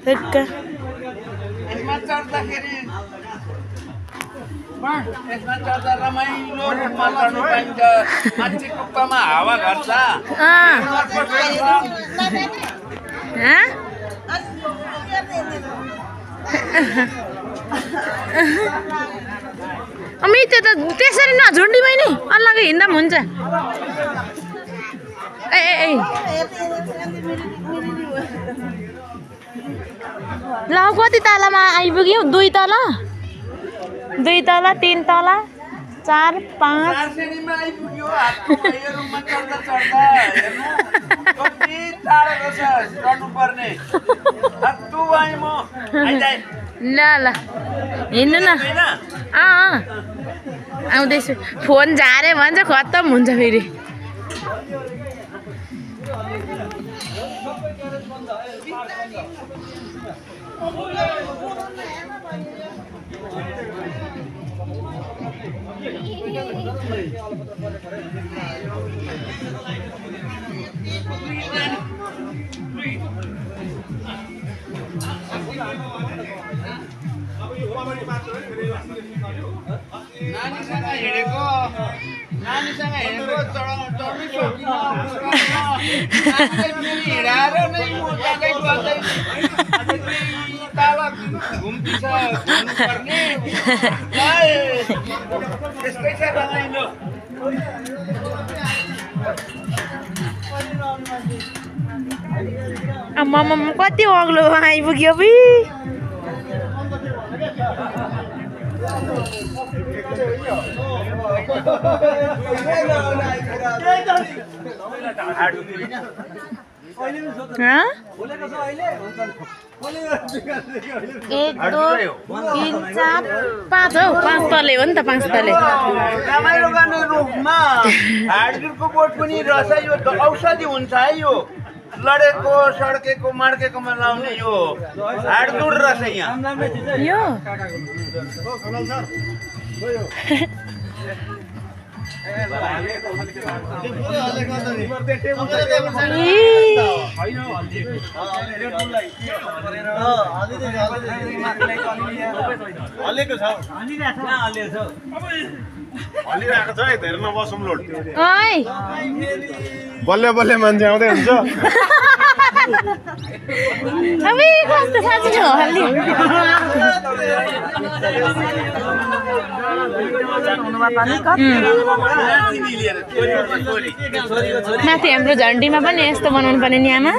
Hekka. यसमा चढ्दाखेरि यसमा चढ्दा रमाइलो रूपमा चढ्नु पाइन्छ मान्छे कुप्पामा हावा घट्छ अमी त्यो त त्यसरी नझुन्डीमै नि अल्लाको हिँड्दा पनि हुन्छ ए ए ए ल कति तलामा आइपुग्यौ 2 तला 2 तला 3 तला 4 5 श्रेणीमा आइपुग्यो यो रुममा चढ्दा चढ्दा हेर्नु कति टाढो रहेछ चढ्नु पर्ने हत्तु आइ म आइजाइ ल ल हिँड्नु न आउँदैछु फोन झारे भन्छ खत्तम हुन्छ फेरि नानीसँग हिँडेको चढ्नु सकिन हिँडाएर नै म जाँदै गर्दै तल घुम्टिन्छ घुम्नुपर्ने त्यस्तै छ रमाइलो आम्मामा कति अग्लो आइपुग्यो बि एक दो तीन चार पाँच हौ 5 तले हो नि त 5 तले रमाइलो गर्ने रूपमा हाडगिरको बोट पनि रहेछ यो औषधि हुन्छ है यो लडेको सड्केको मड्केकोमा लाउने यो हाडगुड रहेछ यहाँ यो हल्लिरहेको छ है धेरै नबसौँ लोड ओइ बल्ले बल्ले मान्छे आउँदै हुन्छ अबे कस्तो साँच्चै हो हल्ली माथि हाम्रो झन्डीमा पनि यस्तो बनाउनु पर्ने नि आमा